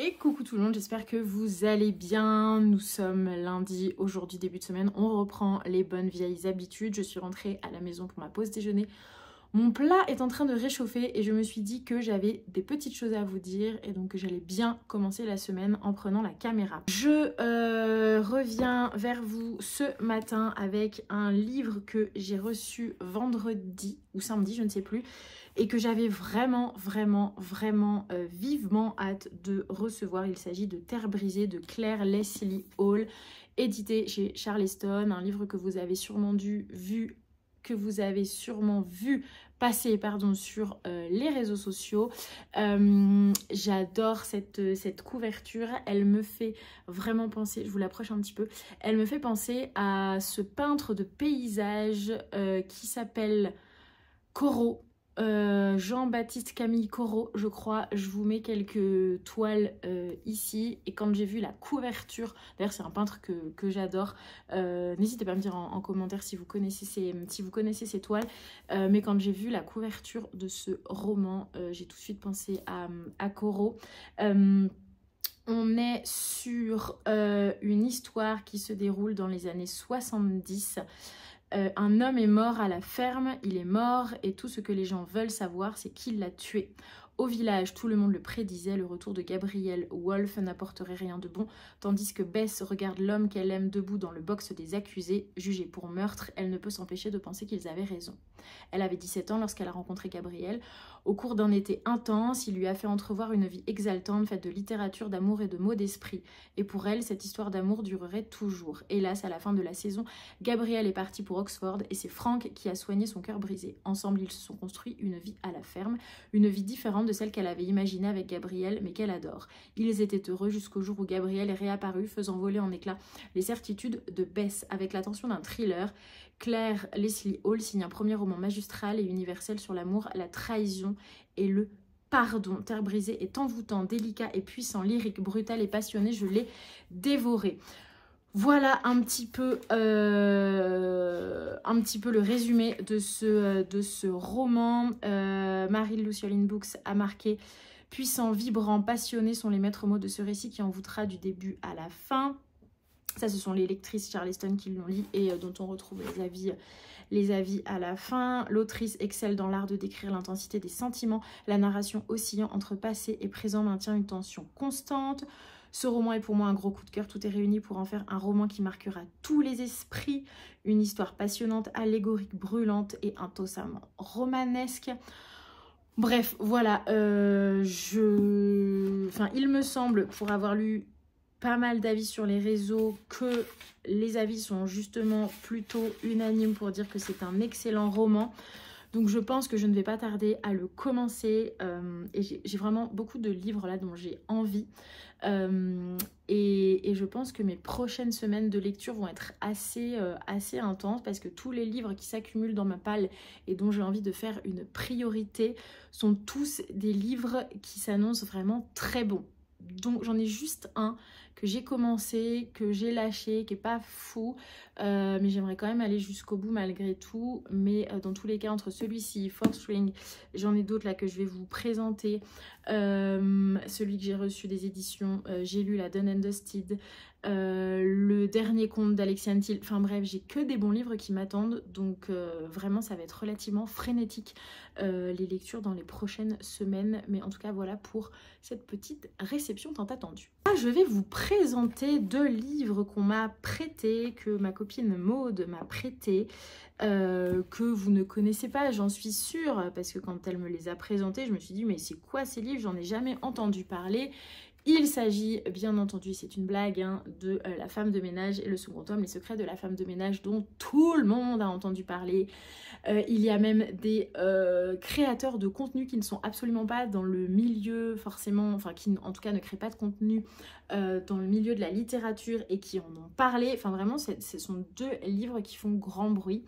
Et coucou tout le monde, j'espère que vous allez bien. Nous sommes lundi, aujourd'hui début de semaine, on reprend les bonnes vieilles habitudes. Je suis rentrée à la maison pour ma pause déjeuner. Mon plat est en train de réchauffer et je me suis dit que j'avais des petites choses à vous dire et donc que j'allais bien commencer la semaine en prenant la caméra. Je reviens vers vous ce matin avec un livre que j'ai reçu vendredi ou samedi, je ne sais plus, et que j'avais vraiment vivement hâte de recevoir. Il s'agit de Terre brisée de Claire Leslie Hall, édité chez Charleston, un livre que vous avez sûrement vu passer sur les réseaux sociaux. J'adore cette couverture, elle me fait vraiment penser, je vous l'approche un petit peu, elle me fait penser à ce peintre de paysage qui s'appelle Corot. Jean-Baptiste Camille Corot, je crois. Je vous mets quelques toiles ici. Et quand j'ai vu la couverture, d'ailleurs c'est un peintre que j'adore, n'hésitez pas à me dire en commentaire si vous connaissez ces toiles. Mais quand j'ai vu la couverture de ce roman, j'ai tout de suite pensé à Corot. On est sur une histoire qui se déroule dans les années 70. Un homme est mort à la ferme, il est mort et tout ce que les gens veulent savoir c'est qui l'a tué. Au village, tout le monde le prédisait, le retour de Gabrielle Wolf n'apporterait rien de bon, tandis que Bess regarde l'homme qu'elle aime debout dans le box des accusés. Jugée pour meurtre, elle ne peut s'empêcher de penser qu'ils avaient raison. Elle avait 17 ans lorsqu'elle a rencontré Gabriel. Au cours d'un été intense, il lui a fait entrevoir une vie exaltante faite de littérature, d'amour et de mots d'esprit. Et pour elle, cette histoire d'amour durerait toujours. Hélas, à la fin de la saison, Gabriel est parti pour Oxford et c'est Frank qui a soigné son cœur brisé. Ensemble, ils se sont construits une vie à la ferme, une vie différente de celle qu'elle avait imaginée avec Gabriel, mais qu'elle adore. Ils étaient heureux jusqu'au jour où Gabriel est réapparu, faisant voler en éclats les certitudes de Bess. Avec l'attention d'un thriller, Claire Leslie Hall signe un premier roman magistral et universel sur l'amour, la trahison et le pardon. Terre brisée est envoûtant, délicat et puissant, lyrique, brutal et passionné. Je l'ai dévoré. Voilà un petit peu le résumé de ce roman. Marie Luciolin Books a marqué « Puissant, vibrant, passionné sont les maîtres mots de ce récit qui envoûtera du début à la fin ». Ça, ce sont les lectrices Charleston qui l'ont lu et dont on retrouve les avis à la fin. L'autrice excelle dans l'art de décrire l'intensité des sentiments. La narration oscillant entre passé et présent maintient une tension constante. Ce roman est pour moi un gros coup de cœur. Tout est réuni pour en faire un roman qui marquera tous les esprits. Une histoire passionnante, allégorique, brûlante et intensément romanesque. Bref, voilà. Il me semble, pour avoir lu pas mal d'avis sur les réseaux, que les avis sont justement plutôt unanimes pour dire que c'est un excellent roman. Donc je pense que je ne vais pas tarder à le commencer. Et j'ai vraiment beaucoup de livres là dont j'ai envie. Et je pense que mes prochaines semaines de lecture vont être assez intenses parce que tous les livres qui s'accumulent dans ma palle et dont j'ai envie de faire une priorité sont tous des livres qui s'annoncent vraiment très bons. Donc j'en ai juste un que j'ai commencé, que j'ai lâché, qui est pas fou, mais j'aimerais quand même aller jusqu'au bout malgré tout. Mais dans tous les cas, entre celui-ci, Fourth Ring, j'en ai d'autres là que je vais vous présenter. Celui que j'ai reçu des éditions J'ai lu, la Done and Dusted, le dernier conte d'Alexiane Thiel. Enfin bref, j'ai que des bons livres qui m'attendent, donc vraiment ça va être relativement frénétique les lectures dans les prochaines semaines. Mais en tout cas voilà pour cette petite réception tant attendue. Là, je vais vous présenter deux livres qu'on m'a prêtés, que ma copine Maude m'a prêté, que vous ne connaissez pas, j'en suis sûre, parce que quand elle me les a présentés, je me suis dit mais c'est quoi ces livres, j'en ai jamais entendu parler. Il s'agit bien entendu, c'est une blague, hein, de La femme de ménage et le second tome, Les secrets de la femme de ménage, dont tout le monde a entendu parler. Il y a même des créateurs de contenu qui ne sont absolument pas dans le milieu forcément, enfin qui en tout cas ne créent pas de contenu dans le milieu de la littérature et qui en ont parlé. Enfin vraiment, ce sont deux livres qui font grand bruit.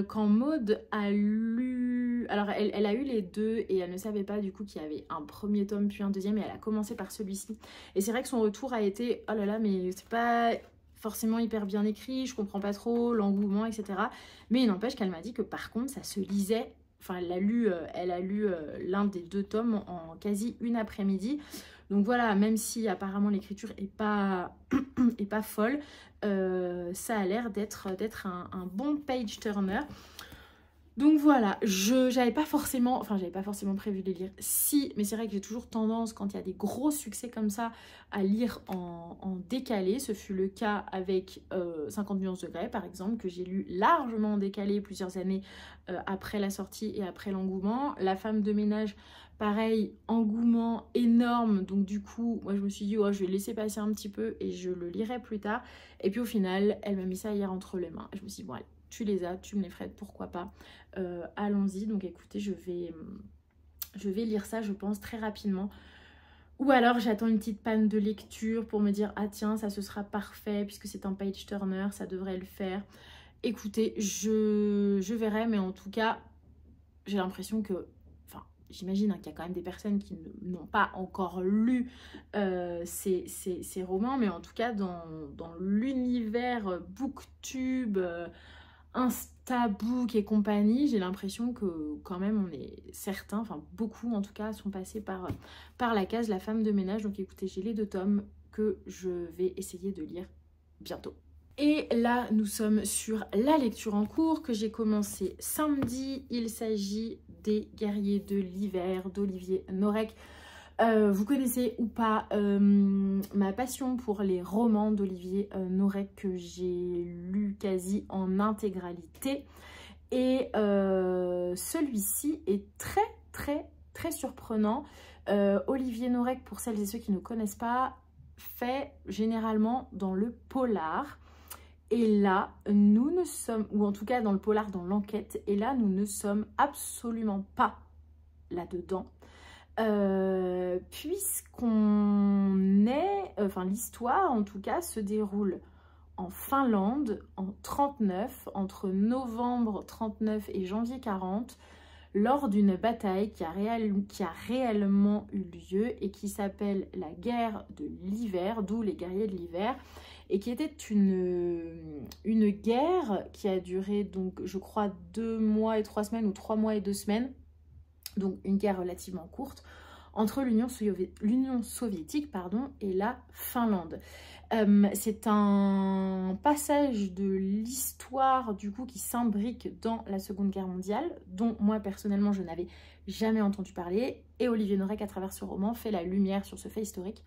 Quand Maude a lu, alors elle a eu les deux et elle ne savait pas du coup qu'il y avait un premier tome puis un deuxième et elle a commencé par celui-ci. Et c'est vrai que son retour a été oh là là, mais c'est pas forcément hyper bien écrit, je comprends pas trop l'engouement, etc. Mais il n'empêche qu'elle m'a dit que par contre ça se lisait, enfin elle a lu l'un des deux tomes en quasi une après-midi. Donc voilà, même si apparemment l'écriture est pas, est pas folle, ça a l'air d'être un bon page turner. Donc voilà, j'avais pas forcément prévu de les lire. Si, mais c'est vrai que j'ai toujours tendance, quand il y a des gros succès comme ça, à lire en décalé. Ce fut le cas avec 50 nuances de Grey, par exemple, que j'ai lu largement en décalé plusieurs années après la sortie et après l'engouement. La femme de ménage, pareil, engouement énorme. Donc du coup, moi je me suis dit, oh, je vais laisser passer un petit peu et je le lirai plus tard. Et puis au final, elle m'a mis ça hier entre les mains. Et je me suis dit, bon allez, tu les as, tu me les ferais, pourquoi pas. Allons-y. Donc écoutez, je vais lire ça, je pense, très rapidement. Ou alors j'attends une petite panne de lecture pour me dire, ah tiens, ça ce sera parfait puisque c'est un page turner, ça devrait le faire. Écoutez, je verrai, mais en tout cas, j'ai l'impression que, enfin, j'imagine qu'il y a quand même des personnes qui n'ont pas encore lu ces romans, mais en tout cas, dans l'univers booktube, Instabook et compagnie, j'ai l'impression que quand même on est certains, enfin beaucoup en tout cas, sont passés par la case La femme de ménage. Donc écoutez, j'ai les 2 tomes que je vais essayer de lire bientôt. Et là, nous sommes sur la lecture en cours que j'ai commencé samedi. Il s'agit des Guerriers de l'hiver d'Olivier Norek. Vous connaissez ou pas ma passion pour les romans d'Olivier Norek que j'ai lu quasi en intégralité. Et celui-ci est très surprenant. Olivier Norek, pour celles et ceux qui ne connaissent pas, fait généralement dans le polar. Et là, nous ne sommes, ou en tout cas dans le polar, dans l'enquête, et là, nous ne sommes absolument pas là-dedans. Puisqu'on est, enfin l'histoire en tout cas se déroule en Finlande en 39, entre novembre 39 et janvier 40, lors d'une bataille qui a réellement eu lieu et qui s'appelle la guerre de l'hiver, d'où les guerriers de l'hiver, et qui était une guerre qui a duré donc je crois 2 mois et 3 semaines ou 3 mois et 2 semaines. Donc une guerre relativement courte entre l'Union soviétique et la Finlande. C'est un passage de l'histoire du coup qui s'imbrique dans la Seconde Guerre mondiale, dont moi personnellement je n'avais jamais entendu parler, et Olivier Norek à travers ce roman fait la lumière sur ce fait historique.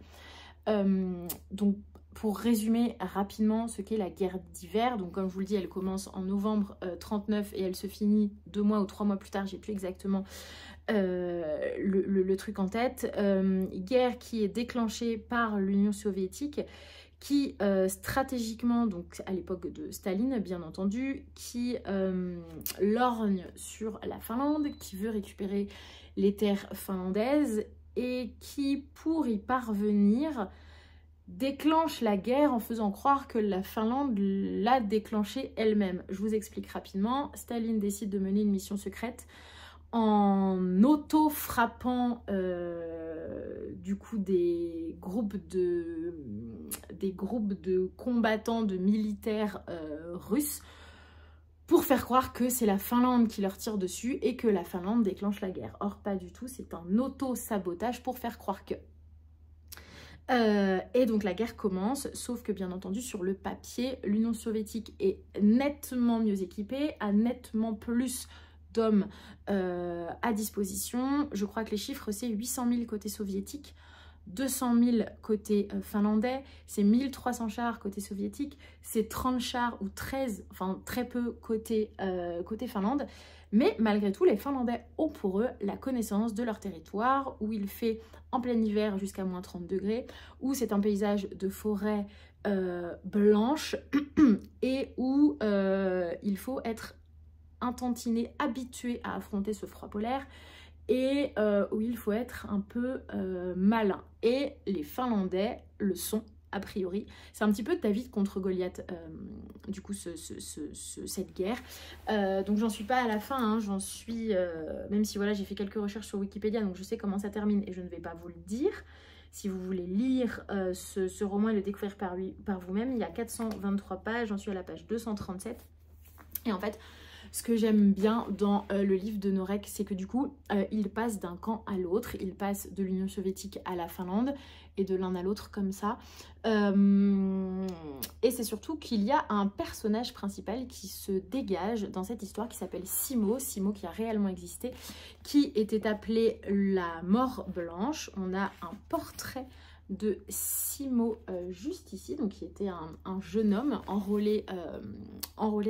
Donc pour résumer rapidement ce qu'est la guerre d'hiver, donc comme je vous le dis, elle commence en novembre 39 et elle se finit 2 mois ou 3 mois plus tard, j'ai plus exactement le truc en tête. Guerre qui est déclenchée par l'Union soviétique, qui stratégiquement, donc à l'époque de Staline bien entendu, qui lorgne sur la Finlande, qui veut récupérer les terres finlandaises et qui, pour y parvenir, déclenche la guerre en faisant croire que la Finlande l'a déclenchée elle-même. Je vous explique rapidement. Staline décide de mener une mission secrète en auto-frappant du coup des groupes de combattants, de militaires russes, pour faire croire que c'est la Finlande qui leur tire dessus et que la Finlande déclenche la guerre. Or, pas du tout, c'est un auto-sabotage pour faire croire que. Et donc la guerre commence, sauf que bien entendu sur le papier, l'Union soviétique est nettement mieux équipée, a nettement plus d'hommes à disposition. Je crois que les chiffres, c'est 800 000 côté soviétique, 200 000 côté finlandais, c'est 1300 chars côté soviétique, c'est 30 chars ou 13, enfin très peu côté Finlande. Mais malgré tout, les Finlandais ont pour eux la connaissance de leur territoire, où il fait en plein hiver jusqu'à moins 30 degrés, où c'est un paysage de forêt blanche et où il faut être intentionné, habitué à affronter ce froid polaire, et où il faut être un peu malin. Et les Finlandais le sont a priori. C'est un petit peu David contre Goliath, du coup, cette guerre. Donc j'en suis pas à la fin, hein, j'en suis, même si voilà, j'ai fait quelques recherches sur Wikipédia, donc je sais comment ça termine et je ne vais pas vous le dire. Si vous voulez lire ce roman et le découvrir par vous-même, il y a 423 pages, j'en suis à la page 237. Et en fait, Ce que j'aime bien dans le livre de Norek, c'est que du coup, il passe d'un camp à l'autre, il passe de l'Union soviétique à la Finlande, et de l'un à l'autre comme ça. Et c'est surtout qu'il y a un personnage principal qui se dégage dans cette histoire qui s'appelle Simo, Simo qui a réellement existé, qui était appelé la mort blanche. On a un portrait de Simo juste ici, donc qui était un jeune homme enrôlé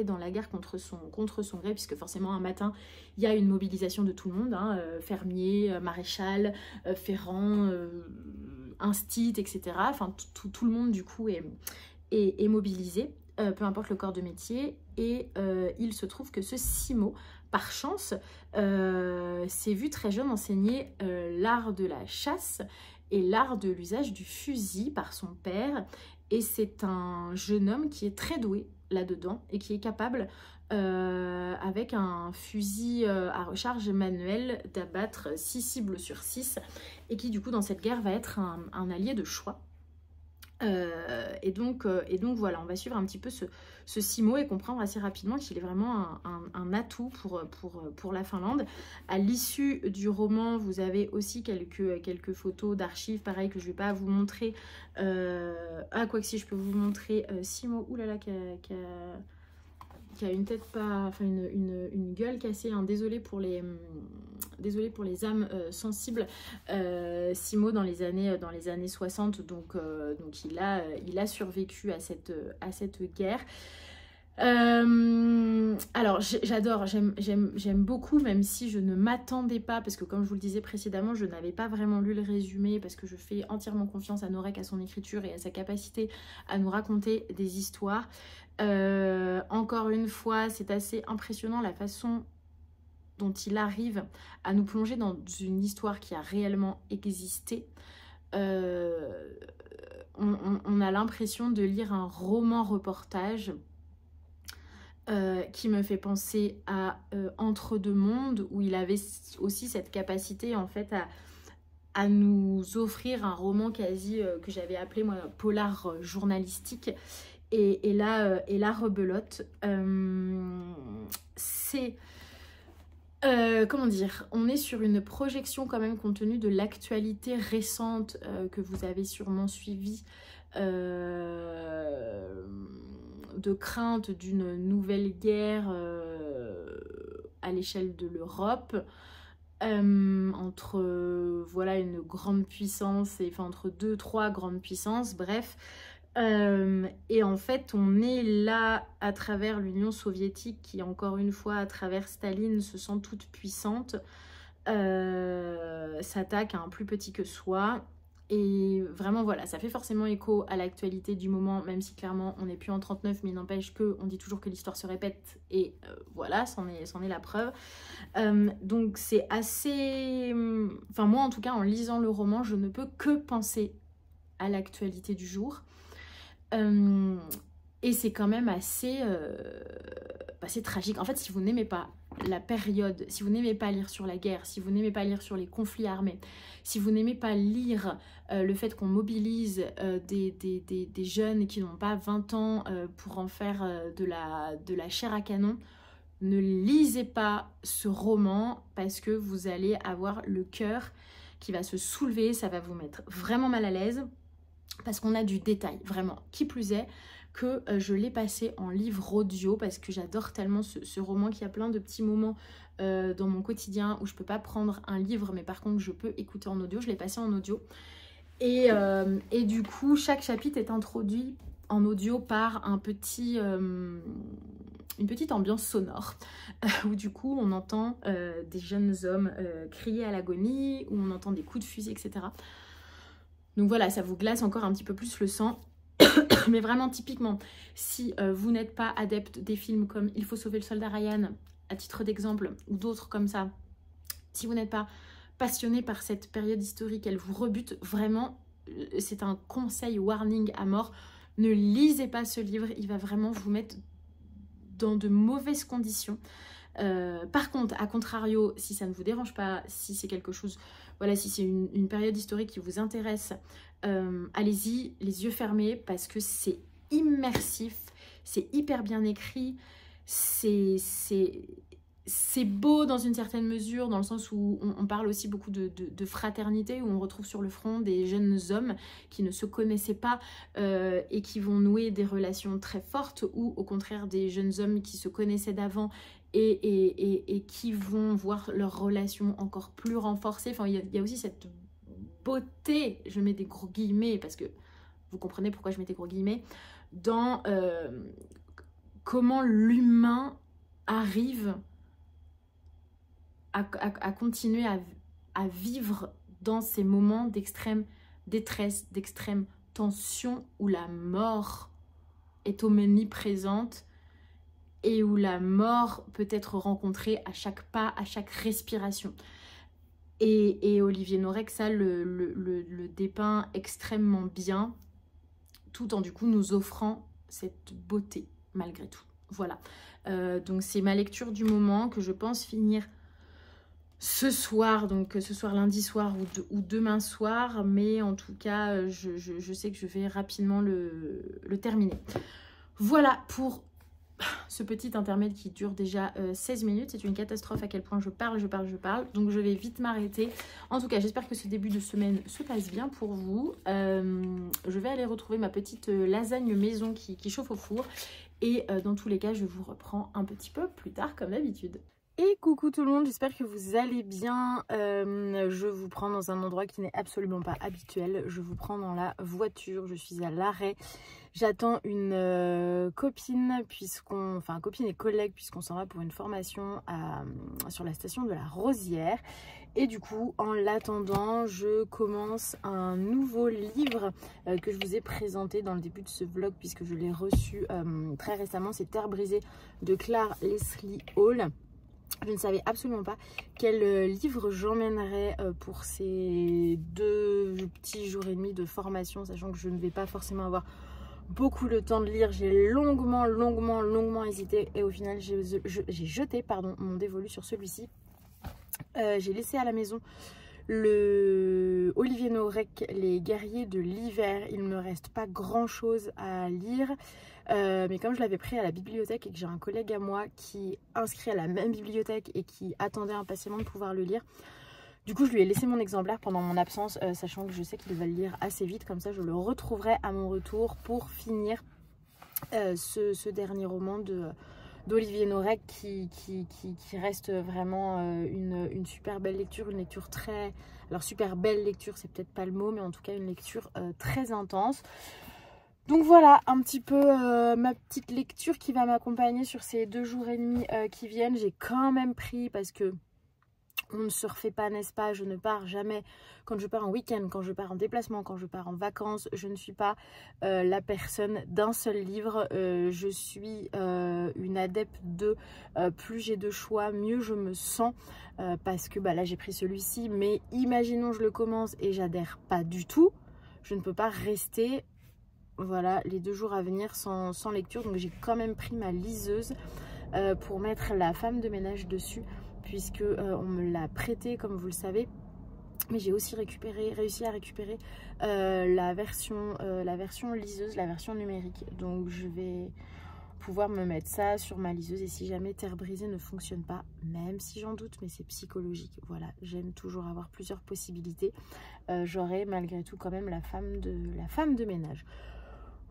dans la guerre contre son gré, puisque forcément un matin il y a une mobilisation de tout le monde, hein, fermier, maréchal, ferrant, instit, etc. Enfin tout le monde du coup est mobilisé, peu importe le corps de métier, et il se trouve que ce Simo, par chance, s'est vu très jeune enseigner l'art de la chasse et l'art de l'usage du fusil par son père, et c'est un jeune homme qui est très doué là-dedans et qui est capable avec un fusil à recharge manuelle d'abattre 6 cibles sur 6, et qui du coup dans cette guerre va être un allié de choix. Et donc voilà, on va suivre un petit peu ce Simo et comprendre assez rapidement qu'il est vraiment un atout pour la Finlande. À l'issue du roman, vous avez aussi quelques photos d'archives, pareil, que je ne vais pas vous montrer. Quoi que si, je peux vous montrer Simo, oulala, qui a une tête pas, enfin une gueule cassée, hein. Désolée pour les âmes sensibles. Simo dans les années 60, donc il a survécu à cette guerre. Alors j'adore, j'aime beaucoup, même si je ne m'attendais pas, parce que comme je vous le disais précédemment, je n'avais pas vraiment lu le résumé, parce que je fais entièrement confiance à Norek, à son écriture et à sa capacité à nous raconter des histoires. Encore une fois, c'est assez impressionnant la façon dont il arrive à nous plonger dans une histoire qui a réellement existé. On a l'impression de lire un roman-reportage qui me fait penser à Entre deux mondes, où il avait aussi cette capacité en fait à nous offrir un roman quasi que j'avais appelé moi polar journalistique. Et là rebelote, c'est comment dire, on est sur une projection quand même compte tenu de l'actualité récente que vous avez sûrement suivie, de crainte d'une nouvelle guerre à l'échelle de l'Europe, entre voilà une grande puissance, et enfin entre 2-3 grandes puissances, bref. Et en fait on est là à travers l'Union soviétique qui, encore une fois, à travers Staline, se sent toute puissante, s'attaque à un plus petit que soi. Et vraiment voilà, ça fait forcément écho à l'actualité du moment, même si clairement on n'est plus en 39, mais il n'empêche qu'on dit toujours que l'histoire se répète, et voilà, c'en est la preuve. Donc c'est assez... Enfin moi en tout cas, en lisant le roman, je ne peux que penser à l'actualité du jour. Et c'est quand même assez tragique. En fait, si vous n'aimez pas la période, si vous n'aimez pas lire sur la guerre, si vous n'aimez pas lire sur les conflits armés, si vous n'aimez pas lire le fait qu'on mobilise des jeunes qui n'ont pas 20 ans pour en faire de la chair à canon, ne lisez pas ce roman, parce que vous allez avoir le cœur qui va se soulever, ça va vous mettre vraiment mal à l'aise. Parce qu'on a du détail, vraiment. Qui plus est que je l'ai passé en livre audio, parce que j'adore tellement ce roman, qu'il y a plein de petits moments dans mon quotidien où je peux pas prendre un livre, mais par contre je peux écouter en audio. Je l'ai passé en audio. Et du coup, chaque chapitre est introduit en audio par une petite ambiance sonore, où du coup on entend des jeunes hommes crier à l'agonie, où on entend des coups de fusil, etc. Donc voilà, ça vous glace encore un petit peu plus le sang. Mais vraiment, typiquement, si vous n'êtes pas adepte des films comme Il faut sauver le soldat Ryan, à titre d'exemple, ou d'autres comme ça, si vous n'êtes pas passionné par cette période historique, elle vous rebute, vraiment, c'est un conseil warning à mort. Ne lisez pas ce livre, il va vraiment vous mettre dans de mauvaises conditions. Par contre, à contrario, si ça ne vous dérange pas, si c'est quelque chose... Voilà, si c'est une période historique qui vous intéresse, allez-y, les yeux fermés, parce que c'est immersif, c'est hyper bien écrit, c'est beau dans une certaine mesure, dans le sens où on parle aussi beaucoup de fraternité, où on retrouve sur le front des jeunes hommes qui ne se connaissaient pas et qui vont nouer des relations très fortes, ou au contraire des jeunes hommes qui se connaissaient d'avant et qui vont voir leurs relations encore plus renforcées. Enfin, il y a aussi cette beauté, je mets des gros guillemets parce que vous comprenez pourquoi je mets des gros guillemets, dans comment l'humain arrive à continuer à vivre dans ces moments d'extrême détresse, d'extrême tension, où la mort est omniprésente et où la mort peut être rencontrée à chaque pas, à chaque respiration. Et Olivier Norek, ça le dépeint extrêmement bien, tout en du coup nous offrant cette beauté malgré tout. Voilà, donc c'est ma lecture du moment que je pense finir ce soir, donc ce soir lundi soir ou demain soir, mais en tout cas je sais que je vais rapidement le terminer. Voilà pour ce petit intermède qui dure déjà 16 minutes. C'est une catastrophe à quel point je parle, donc je vais vite m'arrêter. En tout cas, j'espère que ce début de semaine se passe bien pour vous. Je vais aller retrouver ma petite lasagne maison qui chauffe au four, et dans tous les cas, je vous reprends un petit peu plus tard comme d'habitude. Et coucou tout le monde, j'espère que vous allez bien. Je vous prends dans un endroit qui n'est absolument pas habituel. Je vous prends dans la voiture, je suis à l'arrêt. J'attends une copine, copine et collègue, puisqu'on s'en va pour une formation sur la station de la Rosière. Et du coup, en l'attendant, je commence un nouveau livre que je vous ai présenté dans le début de ce vlog, puisque je l'ai reçu très récemment. C'est Terre brisée de Clare Leslie Hall. Je ne savais absolument pas quel livre j'emmènerais pour ces 2 petits jours et demi de formation, sachant que je ne vais pas forcément avoir beaucoup le temps de lire. J'ai longuement hésité, et au final j'ai jeté mon dévolu sur celui-ci. J'ai laissé à la maison le Olivier Norek, Les guerriers de l'hiver. Il ne me reste pas grand chose à lire, mais comme je l'avais pris à la bibliothèque et que j'ai un collègue à moi qui est inscrit à la même bibliothèque et qui attendait impatiemment de pouvoir le lire, du coup je lui ai laissé mon exemplaire pendant mon absence, sachant que je sais qu'il va le lire assez vite, comme ça je le retrouverai à mon retour pour finir ce dernier roman d'Olivier Norek qui reste vraiment une super belle lecture, une lecture très... Alors super belle lecture, c'est peut-être pas le mot, mais en tout cas une lecture très intense. Donc voilà un petit peu ma petite lecture qui va m'accompagner sur ces 2 jours et demi qui viennent. J'ai quand même pris, parce que on ne se refait pas, n'est-ce pas? Je ne pars jamais, quand je pars en week-end, quand je pars en déplacement, quand je pars en vacances, je ne suis pas la personne d'un seul livre. Je suis une adepte de plus j'ai de choix, mieux je me sens, parce que là j'ai pris celui-ci, mais imaginons je le commence et j'adhère pas du tout, je ne peux pas rester voilà les 2 jours à venir sans lecture. Donc j'ai quand même pris ma liseuse pour mettre La femme de ménage dessus, puisque on me l'a prêté comme vous le savez, mais j'ai aussi réussi à récupérer la version liseuse, la version numérique. Donc je vais pouvoir me mettre ça sur ma liseuse, et si jamais Terre brisée ne fonctionne pas, même si j'en doute, mais c'est psychologique, voilà, j'aime toujours avoir plusieurs possibilités, j'aurai malgré tout quand même la femme de ménage.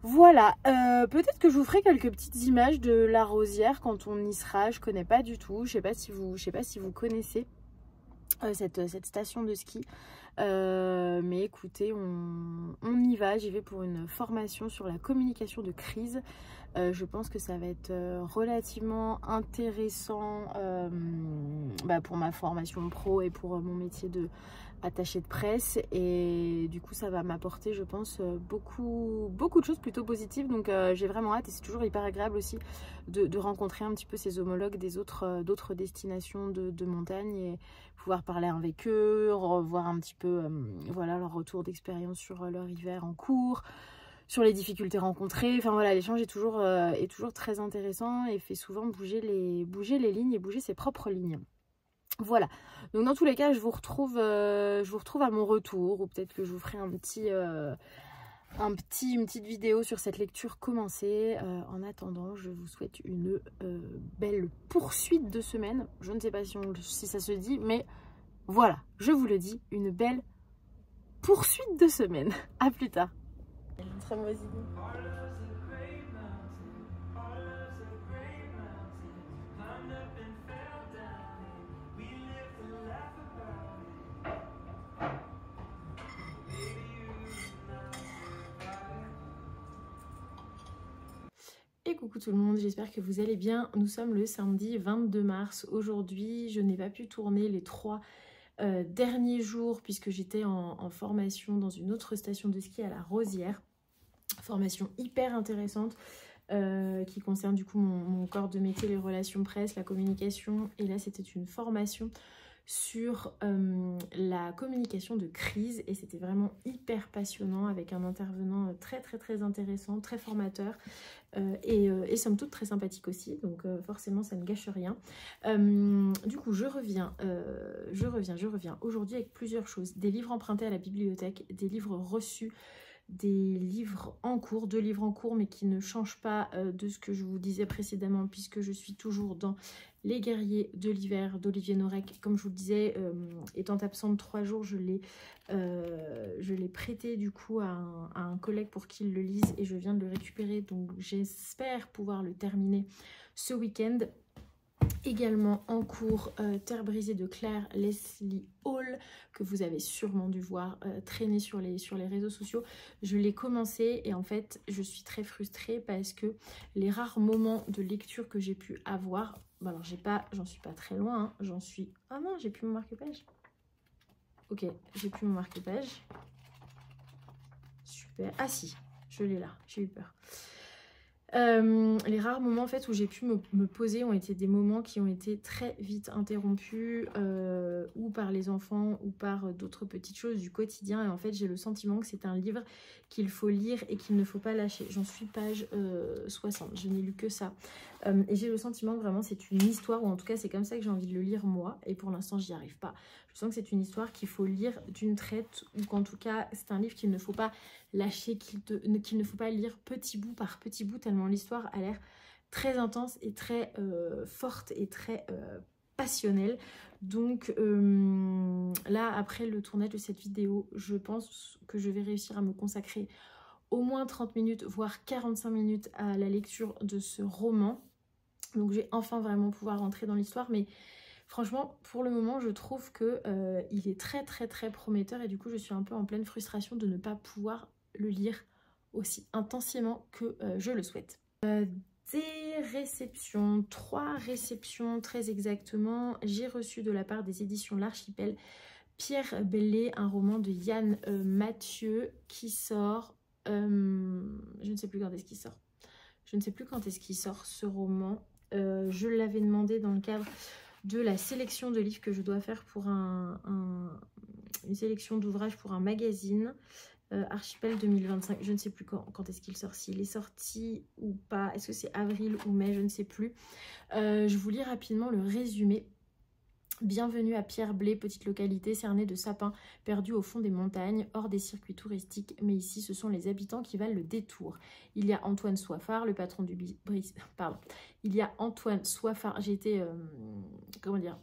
Voilà, peut-être que je vous ferai quelques petites images de la Rosière quand on y sera. Je connais pas du tout, je sais pas si vous connaissez cette station de ski, mais écoutez, on y va. J'y vais pour une formation sur la communication de crise. Je pense que ça va être relativement intéressant pour ma formation pro et pour mon métier de attachée de presse, et du coup ça va m'apporter, je pense, beaucoup de choses plutôt positives. Donc j'ai vraiment hâte, et c'est toujours hyper agréable aussi de rencontrer un petit peu ces homologues des d'autres destinations de montagne, et pouvoir parler avec eux, revoir un petit peu voilà leur retour d'expérience sur leur hiver en cours, sur les difficultés rencontrées. Enfin voilà, l'échange est toujours très intéressant et fait souvent bouger les lignes et bouger ses propres lignes. Voilà, donc dans tous les cas je vous retrouve à mon retour, ou peut-être que je vous ferai un une petite vidéo sur cette lecture commencée. En attendant, je vous souhaite une belle poursuite de semaine. Je ne sais pas si ça se dit, mais voilà, je vous le dis, une belle poursuite de semaine. À plus tard. Très mauvaise idée. Et coucou tout le monde, j'espère que vous allez bien. Nous sommes le samedi 22 mars. Aujourd'hui, je n'ai pas pu tourner les 3 derniers jours puisque j'étais en formation dans une autre station de ski à la Rosière. Formation hyper intéressante qui concerne du coup mon corps de métier, les relations presse, la communication. Et là, c'était une formation sur la communication de crise et c'était vraiment hyper passionnant avec un intervenant très intéressant, très formateur et somme toute très sympathique aussi, donc forcément ça ne gâche rien. Du coup je reviens aujourd'hui avec plusieurs choses, des livres empruntés à la bibliothèque, des livres reçus, des livres en cours, 2 livres en cours mais qui ne changent pas de ce que je vous disais précédemment puisque je suis toujours dans Les Guerriers de l'hiver d'Olivier Norek. Comme je vous le disais, étant absente 3 jours, je l'ai prêté du coup à un collègue pour qu'il le lise et je viens de le récupérer, donc j'espère pouvoir le terminer ce week-end. Également en cours, Terre brisée de Claire Leslie Hall, que vous avez sûrement dû voir traîner sur les réseaux sociaux. Je l'ai commencé et en fait je suis très frustrée parce que les rares moments de lecture que j'ai pu avoir, alors j'en suis pas très loin, hein, j'en suis... Ah non, j'ai plus mon marque-page. Ok, j'ai plus mon marque-page. Super. Ah si, je l'ai là, j'ai eu peur. Les rares moments en fait où j'ai pu me poser ont été des moments qui ont été très vite interrompus ou par les enfants ou par d'autres petites choses du quotidien, et en fait j'ai le sentiment que c'est un livre qu'il faut lire et qu'il ne faut pas lâcher. J'en suis page 60, je n'ai lu que ça et j'ai le sentiment que vraiment c'est une histoire, ou en tout cas c'est comme ça que j'ai envie de le lire moi, et pour l'instant j'y arrive pas. Je sens que c'est une histoire qu'il faut lire d'une traite, ou qu'en tout cas c'est un livre qu'il ne faut pas lâcher, qu'il ne faut pas lire petit bout par petit bout, tellement l'histoire a l'air très intense et très forte et très passionnelle. Donc là, après le tournage de cette vidéo, je pense que je vais réussir à me consacrer au moins 30 minutes, voire 45 minutes à la lecture de ce roman. Donc je vais enfin vraiment pouvoir rentrer dans l'histoire, mais franchement, pour le moment, je trouve que il est très prometteur, et du coup, je suis un peu en pleine frustration de ne pas pouvoir le lire aussi intensément que je le souhaite. Des réceptions, 3 réceptions très exactement. J'ai reçu de la part des éditions L'Archipel Pierre Bellé, un roman de Yann Mathieu qui sort... je ne sais plus quand est-ce qu'il sort. Je ne sais plus quand est-ce qu'il sort ce roman. Je l'avais demandé dans le cadre de la sélection de livres que je dois faire pour une sélection d'ouvrages pour un magazine. Archipel 2025, je ne sais plus quand est-ce qu'il sort, s'il est sorti ou pas, est-ce que c'est avril ou mai, je ne sais plus. Je vous lis rapidement le résumé. Bienvenue à Pierre Blé, petite localité cernée de sapins perdus au fond des montagnes, hors des circuits touristiques, mais ici ce sont les habitants qui valent le détour. Il y a Antoine Soifard, le patron du Il y a Antoine Soifard, j'ai été, comment dire,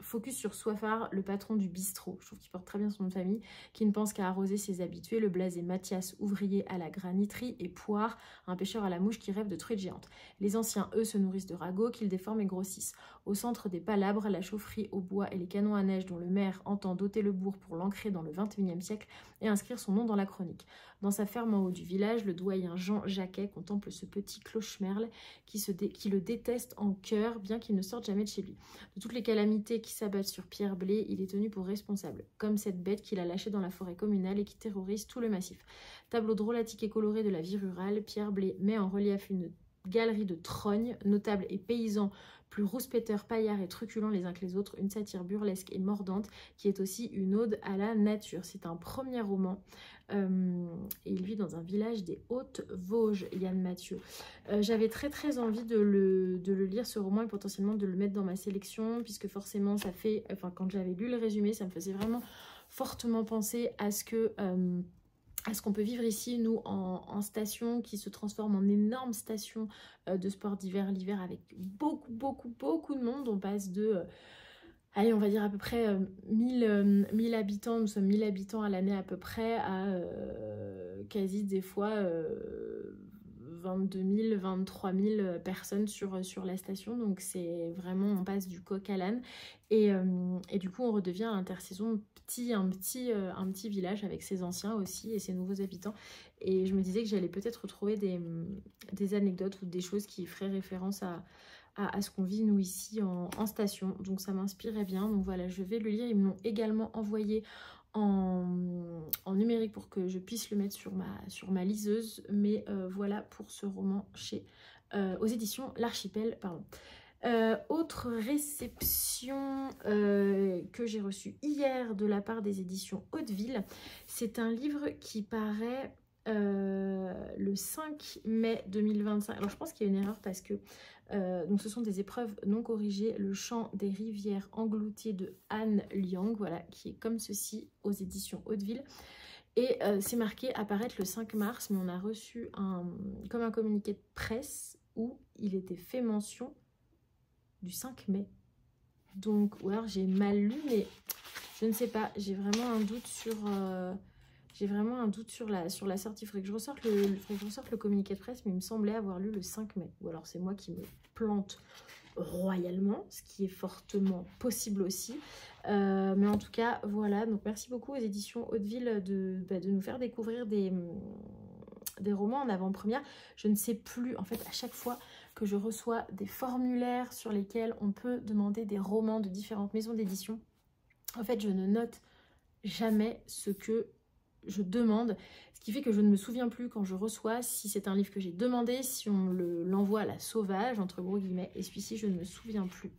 focus sur Soifard, le patron du bistrot, je trouve qu'il porte très bien son nom de famille, qui ne pense qu'à arroser ses habitués, le blasé Mathias, ouvrier à la graniterie, et Poire, un pêcheur à la mouche qui rêve de truites géantes. Les anciens, eux, se nourrissent de ragots qu'ils déforment et grossissent. Au centre des palabres, la chaufferie au bois et les canons à neige dont le maire entend doter le bourg pour l'ancrer dans le XXIe siècle et inscrire son nom dans la chronique. Dans sa ferme en haut du village, le doyen Jean Jacquet contemple ce petit clochemerle qui le déteste en cœur, bien qu'il ne sorte jamais de chez lui. De toutes les calamités qui s'abattent sur Pierre Blé, il est tenu pour responsable, comme cette bête qu'il a lâchée dans la forêt communale et qui terrorise tout le massif. Tableau drôlatique et coloré de la vie rurale, Pierre Blé met en relief une galerie de trognes, notables et paysans, plus rouspéteurs, paillards et truculents les uns que les autres, une satire burlesque et mordante qui est aussi une ode à la nature. C'est un premier roman et il vit dans un village des Hautes-Vosges, Yann Mathieu. J'avais très envie de le lire, ce roman, et potentiellement de le mettre dans ma sélection, puisque forcément ça fait, enfin quand j'avais lu le résumé, ça me faisait vraiment fortement penser à ce que à ce qu'on peut vivre ici, nous, en station qui se transforme en énorme station de sport d'hiver, l'hiver avec beaucoup de monde. On passe de, allez, on va dire à peu près 1000 habitants, nous sommes 1000 habitants à l'année à peu près, à quasi des fois 22 000, 23 000 personnes sur la station. Donc c'est vraiment, on passe du coq à l'âne. Et du coup, on redevient à l'intersaison un petit village avec ses anciens aussi et ses nouveaux habitants. Et je me disais que j'allais peut-être retrouver des anecdotes ou des choses qui feraient référence à ce qu'on vit nous ici en station. Donc ça m'inspirait bien. Donc voilà, je vais le lire. Ils me l'ont également envoyé en numérique pour que je puisse le mettre sur ma liseuse. Mais voilà pour ce roman aux éditions L'Archipel, pardon. Autre réception que j'ai reçue hier de la part des éditions Hauteville, c'est un livre qui paraît le 5 mai 2025. Alors je pense qu'il y a une erreur parce que donc ce sont des épreuves non corrigées, Le chant des rivières englouties de Anne Liang, voilà, qui est comme ceci aux éditions Hauteville. Et c'est marqué apparaître le 5 mars, mais on a reçu comme un communiqué de presse où il était fait mention du 5 mai. Donc, ou alors j'ai mal lu, mais je ne sais pas. J'ai vraiment un doute sur la sortie. Il faudrait que je ressorte le communiqué de presse, mais il me semblait avoir lu le 5 mai. Ou alors c'est moi qui me plante royalement, ce qui est fortement possible aussi. Mais en tout cas, voilà. Donc merci beaucoup aux éditions Hauteville de nous faire découvrir des romans en avant-première. Je ne sais plus, en fait, à chaque fois que je reçois des formulaires sur lesquels on peut demander des romans de différentes maisons d'édition, en fait, je ne note jamais ce que je demande, ce qui fait que je ne me souviens plus quand je reçois si c'est un livre que j'ai demandé, si on l'envoie à la sauvage, entre gros guillemets, et celui-ci, je ne me souviens plus.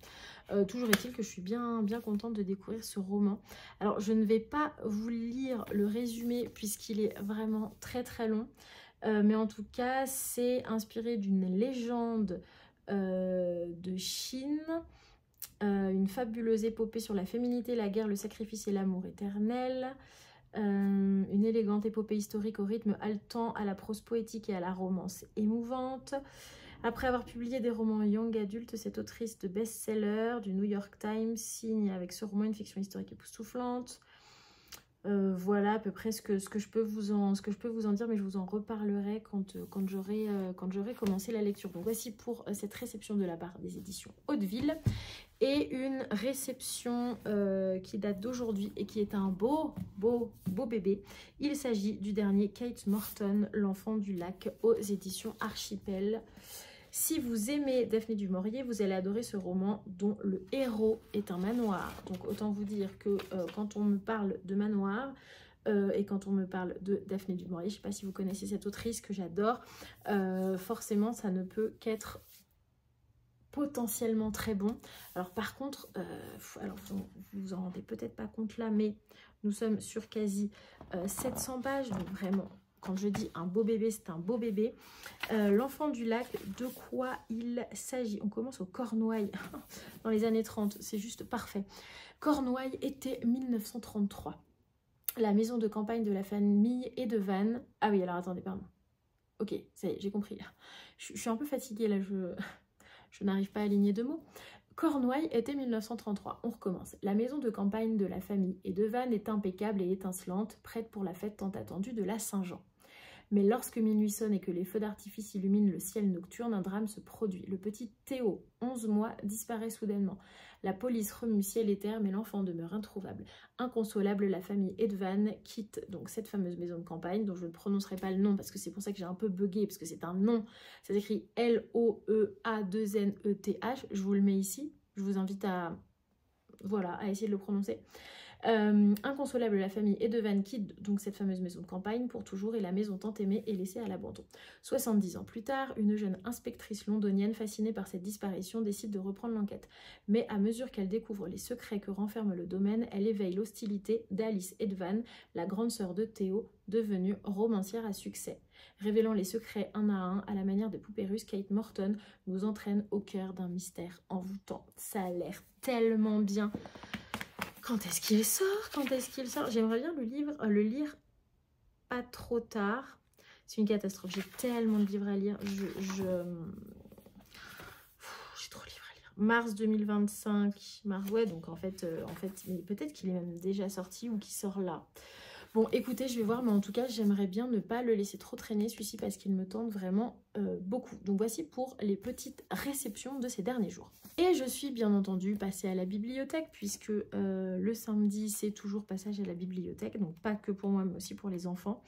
Toujours est-il que je suis bien contente de découvrir ce roman. Alors, je ne vais pas vous lire le résumé puisqu'il est vraiment très long. Mais en tout cas, c'est inspiré d'une légende de Chine, une fabuleuse épopée sur la féminité, la guerre, le sacrifice et l'amour éternel, une élégante épopée historique au rythme haletant, à la prose poétique et à la romance émouvante. Après avoir publié des romans young adultes, cette autrice de best-seller du New York Times signe avec ce roman une fiction historique époustouflante. Voilà à peu près ce que je peux vous en dire, mais je vous en reparlerai quand j'aurai commencé la lecture. Donc voici pour cette réception de la part des éditions Hauteville, et une réception qui date d'aujourd'hui et qui est un beau bébé. Il s'agit du dernier Kate Morton, L'Enfant du Lac, aux éditions Archipel. Si vous aimez Daphné du Maurier, vous allez adorer ce roman dont le héros est un manoir. Donc autant vous dire que quand on me parle de manoir et quand on me parle de Daphné du Maurier, je ne sais pas si vous connaissez cette autrice que j'adore, forcément ça ne peut qu'être potentiellement très bon. Alors par contre, alors vous vous en rendez peut-être pas compte là, mais nous sommes sur quasi 700 pages, donc vraiment... Quand je dis un beau bébé, c'est un beau bébé. L'Enfant du Lac, de quoi il s'agit? On commence au Cornouailles dans les années 30, c'est juste parfait. Cornouailles, été 1933. La maison de campagne de la famille Edevan. Ah oui, alors attendez, pardon. Ok, ça y est, j'ai compris. Je suis un peu fatiguée là, je n'arrive pas à aligner deux mots. Cornouailles, été 1933, on recommence. La maison de campagne de la famille Edevan est impeccable et étincelante, prête pour la fête tant attendue de la Saint-Jean. Mais lorsque minuit sonne et que les feux d'artifice illuminent le ciel nocturne, un drame se produit. Le petit Théo, 11 mois, disparaît soudainement. La police remue ciel et terre, mais l'enfant demeure introuvable. Inconsolable, la famille Edevan quitte donc cette fameuse maison de campagne, dont je ne prononcerai pas le nom parce que c'est pour ça que j'ai un peu bugué, parce que c'est un nom. Ça s'écrit L-O-E-A-2-N-E-T-H. Je vous le mets ici. Je vous invite à essayer de le prononcer. Inconsolable, la famille Edevan quitte donc cette fameuse maison de campagne pour toujours et la maison tant aimée est laissée à l'abandon. 70 ans plus tard, une jeune inspectrice londonienne fascinée par cette disparition décide de reprendre l'enquête. Mais à mesure qu'elle découvre les secrets que renferme le domaine, elle éveille l'hostilité d'Alice Edevan, la grande sœur de Théo, devenue romancière à succès. Révélant les secrets un à la manière de poupée russe, Kate Morton nous entraîne au cœur d'un mystère envoûtant. Ça a l'air tellement bien. Quand est-ce qu'il sort? J'aimerais bien le lire pas trop tard. C'est une catastrophe. J'ai tellement de livres à lire. J'ai trop de livres à lire. Mars 2025. Mars, ouais, donc en fait mais peut-être qu'il est même déjà sorti ou qu'il sort là. Bon, écoutez, je vais voir, mais en tout cas, j'aimerais bien ne pas le laisser trop traîner, celui-ci, parce qu'il me tente vraiment beaucoup. Donc voici pour les petites réceptions de ces derniers jours. Et je suis bien entendu passée à la bibliothèque, puisque le samedi, c'est toujours passage à la bibliothèque, donc pas que pour moi, mais aussi pour les enfants.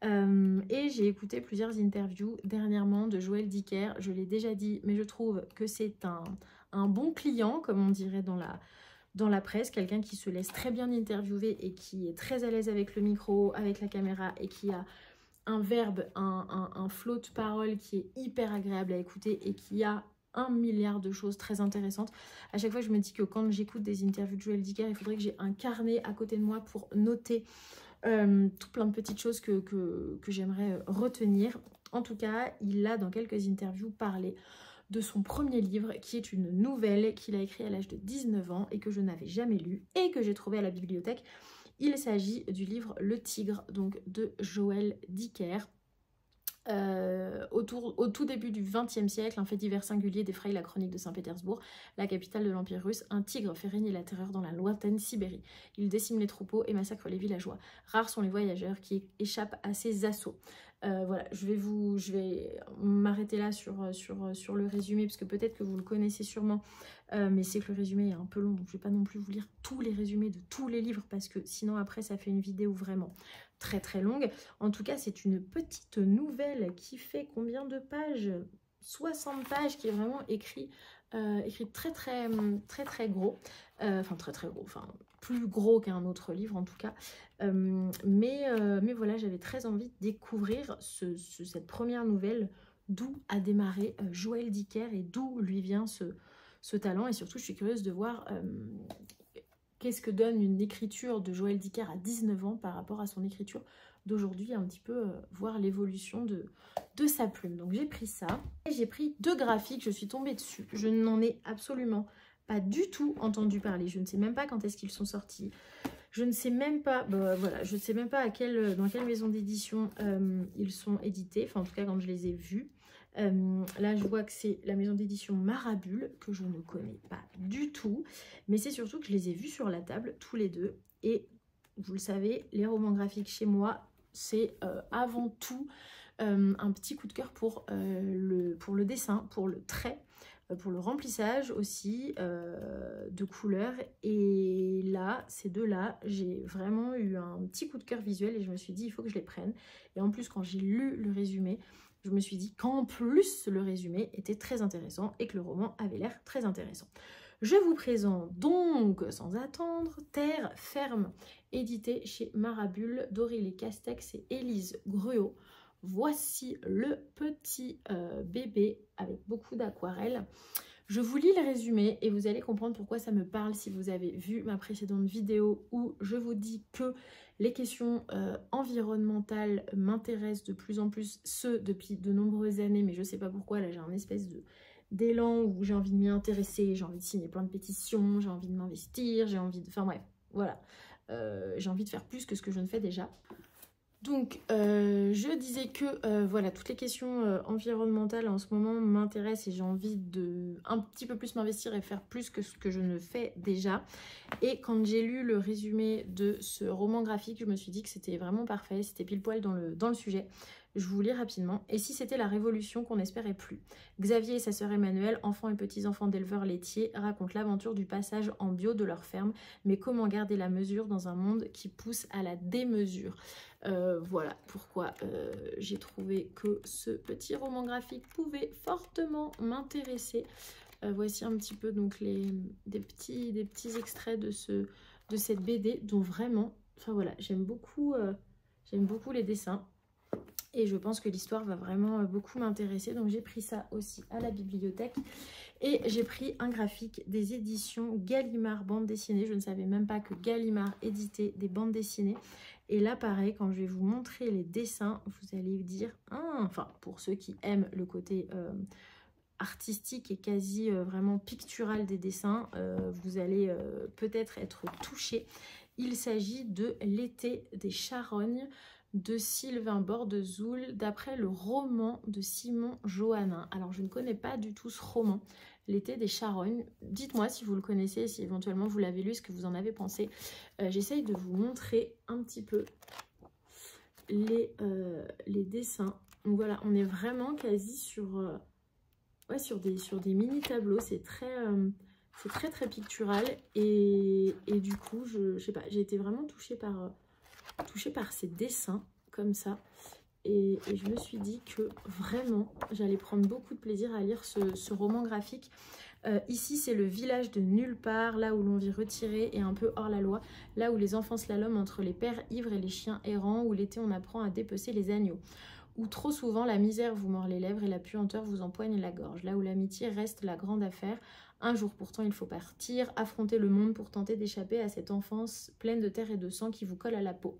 Et j'ai écouté plusieurs interviews dernièrement de Joël Dicker. Je l'ai déjà dit, mais je trouve que c'est un bon client, comme on dirait dans la presse, quelqu'un qui se laisse très bien interviewer et qui est très à l'aise avec le micro, avec la caméra et qui a un verbe, un flot de parole qui est hyper agréable à écouter et qui a 1 milliard de choses très intéressantes. À chaque fois, je me dis que quand j'écoute des interviews de Joël Dicker, il faudrait que j'ai un carnet à côté de moi pour noter tout plein de petites choses que j'aimerais retenir. En tout cas, il a dans quelques interviews parlé de son premier livre qui est une nouvelle qu'il a écrit à l'âge de 19 ans et que je n'avais jamais lu et que j'ai trouvé à la bibliothèque. Il s'agit du livre Le Tigre, donc de Joël Dicker. Au tout début du XXe siècle, un fait divers singulier défraye la chronique de Saint-Pétersbourg, la capitale de l'Empire russe. Un tigre fait régner la terreur dans la lointaine Sibérie. Il décime les troupeaux et massacre les villageois. Rares sont les voyageurs qui échappent à ses assauts. Voilà, je vais m'arrêter là sur le résumé, parce que peut-être que vous le connaissez sûrement, mais c'est que le résumé est un peu long, donc je ne vais pas non plus vous lire tous les résumés de tous les livres, parce que sinon après ça fait une vidéo vraiment très très longue. En tout cas, c'est une petite nouvelle qui fait combien de pages? 60 pages, qui est vraiment écrit très très gros, enfin très très gros, enfin plus gros qu'un autre livre en tout cas, mais voilà, j'avais très envie de découvrir cette première nouvelle, d'où a démarré Joël Dicker et d'où lui vient ce talent, et surtout je suis curieuse de voir qu'est-ce que donne une écriture de Joël Dicker à 19 ans par rapport à son écriture d'aujourd'hui, un petit peu voir l'évolution de sa plume. Donc j'ai pris ça, et j'ai pris 2 graphiques, je suis tombée dessus, je n'en ai absolument pas du tout entendu parler, je ne sais même pas quand est-ce qu'ils sont sortis, je ne sais même pas, voilà, je ne sais même pas dans quelle maison d'édition ils sont édités, enfin en tout cas quand je les ai vus. Là je vois que c'est la maison d'édition Marabule, que je ne connais pas du tout, mais c'est surtout que je les ai vus sur la table tous les deux, et vous le savez, les romans graphiques chez moi, c'est avant tout un petit coup de cœur pour le dessin, pour le trait, pour le remplissage aussi de couleurs. Et là, ces deux-là, j'ai vraiment eu un petit coup de cœur visuel et je me suis dit, il faut que je les prenne. Et en plus, quand j'ai lu le résumé, je me suis dit qu'en plus, le résumé était très intéressant et que le roman avait l'air très intéressant. Je vous présente donc, sans attendre, Terre ferme, édité chez Marabule, d'Aurélie Castex et Élise Gruau. Voici le petit bébé avec beaucoup d'aquarelles. Je vous lis le résumé et vous allez comprendre pourquoi ça me parle si vous avez vu ma précédente vidéo où je vous dis que les questions environnementales m'intéressent de plus en plus, depuis de nombreuses années, mais je ne sais pas pourquoi, là j'ai un espèce d'élan où j'ai envie de m'y intéresser, j'ai envie de signer plein de pétitions, j'ai envie de m'investir, j'ai envie de... Enfin bref, voilà. J'ai envie de faire plus que ce que je ne fais déjà. Donc, je disais que voilà, toutes les questions environnementales en ce moment m'intéressent et j'ai envie de un petit peu plus m'investir et faire plus que ce que je ne fais déjà. Et quand j'ai lu le résumé de ce roman graphique, je me suis dit que c'était vraiment parfait, c'était pile poil dans le sujet. Je vous lis rapidement. Et si c'était la révolution qu'on n'espérait plus? Xavier et sa sœur Emmanuelle, enfants et petits-enfants d'éleveurs laitiers, racontent l'aventure du passage en bio de leur ferme. Mais comment garder la mesure dans un monde qui pousse à la démesure? Voilà pourquoi j'ai trouvé que ce petit roman graphique pouvait fortement m'intéresser. Voici un petit peu donc des petits extraits de cette BD, dont vraiment, enfin voilà, j'aime beaucoup les dessins. Et je pense que l'histoire va vraiment beaucoup m'intéresser. Donc j'ai pris ça aussi à la bibliothèque. Et j'ai pris un graphique des éditions Gallimard bande dessinée. Je ne savais même pas que Gallimard éditait des bandes dessinées. Et là pareil, quand je vais vous montrer les dessins, vous allez dire, enfin pour ceux qui aiment le côté artistique et quasi vraiment pictural des dessins, vous allez peut-être être touchés. Il s'agit de L'été des charognes de Sylvain Bordezoul, d'après le roman de Simon Johannin. Alors je ne connais pas du tout ce roman, L'été des charognes. Dites-moi si vous le connaissez, si éventuellement vous l'avez lu, ce que vous en avez pensé. J'essaye de vous montrer un petit peu les dessins. Donc voilà, on est vraiment quasi sur, ouais, sur des mini tableaux. C'est très pictural et du coup je sais pas, j'ai été vraiment touchée par ces dessins comme ça et je me suis dit que vraiment j'allais prendre beaucoup de plaisir à lire ce roman graphique. Ici c'est le village de nulle part, là où l'on vit retiré et un peu hors la loi, là où les enfants slaloment entre les pères ivres et les chiens errants, où l'été on apprend à dépecer les agneaux, où trop souvent la misère vous mord les lèvres et la puanteur vous empoigne la gorge, là où l'amitié reste la grande affaire. Un jour pourtant il faut partir, affronter le monde pour tenter d'échapper à cette enfance pleine de terre et de sang qui vous colle à la peau.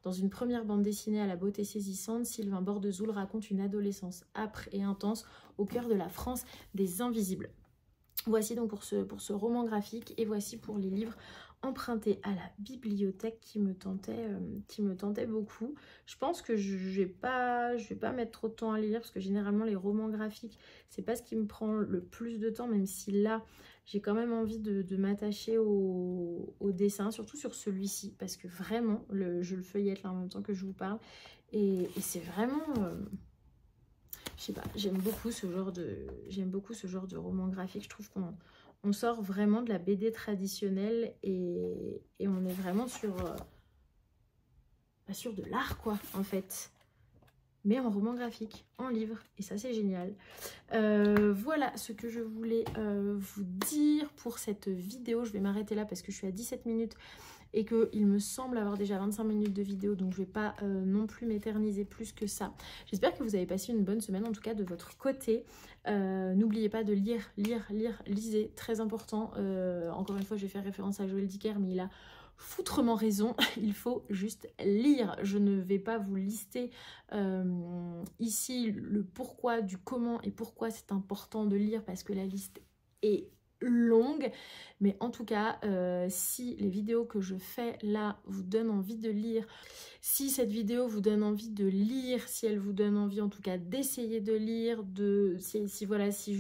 Dans une première bande dessinée à la beauté saisissante, Sylvain Bordezoul raconte une adolescence âpre et intense au cœur de la France des invisibles. Voici donc pour ce roman graphique et voici pour les livres empruntés à la bibliothèque qui me tentaient beaucoup. Je pense que je vais pas mettre trop de temps à les lire parce que généralement les romans graphiques c'est pas ce qui me prend le plus de temps, même si là j'ai quand même envie de m'attacher au dessin, surtout sur celui-ci parce que vraiment je le feuillette là en même temps que je vous parle et c'est vraiment... je sais pas, j'aime beaucoup ce genre de roman graphique. Je trouve qu'on sort vraiment de la BD traditionnelle et on est vraiment sur de l'art quoi en fait. Mais en roman graphique, en livre, et ça c'est génial. Voilà ce que je voulais vous dire pour cette vidéo. Je vais m'arrêter là parce que je suis à 17 minutes et qu'il me semble avoir déjà 25 minutes de vidéo, donc je ne vais pas non plus m'éterniser plus que ça. J'espère que vous avez passé une bonne semaine, en tout cas de votre côté. N'oubliez pas de lisez, très important. Encore une fois, je vais faire référence à Joël Dicker, mais il a foutrement raison, il faut juste lire. Je ne vais pas vous lister ici le pourquoi, du comment et pourquoi c'est important de lire, parce que la liste est longue, mais en tout cas si les vidéos que je fais là vous donnent envie de lire, si cette vidéo vous donne envie de lire, si elle vous donne envie en tout cas d'essayer de lire, si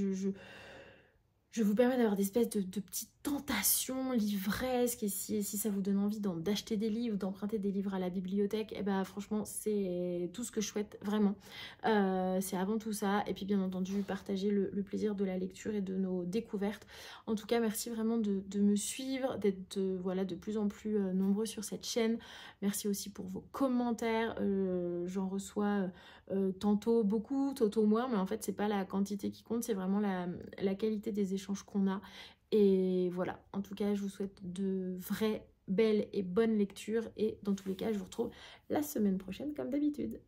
je vous permets d'avoir des espèces de petites tentations livresques, et si ça vous donne envie d'acheter des livres, d'emprunter des livres à la bibliothèque, et ben franchement c'est tout ce que je souhaite vraiment. C'est avant tout ça, et puis bien entendu partager le plaisir de la lecture et de nos découvertes. En tout cas merci vraiment de me suivre, d'être voilà, de plus en plus nombreux sur cette chaîne. Merci aussi pour vos commentaires, j'en reçois tantôt beaucoup, tantôt moins, mais en fait c'est pas la quantité qui compte, c'est vraiment la qualité des échanges qu'on a. Et voilà, en tout cas je vous souhaite de vraies belles et bonnes lectures, et dans tous les cas je vous retrouve la semaine prochaine comme d'habitude.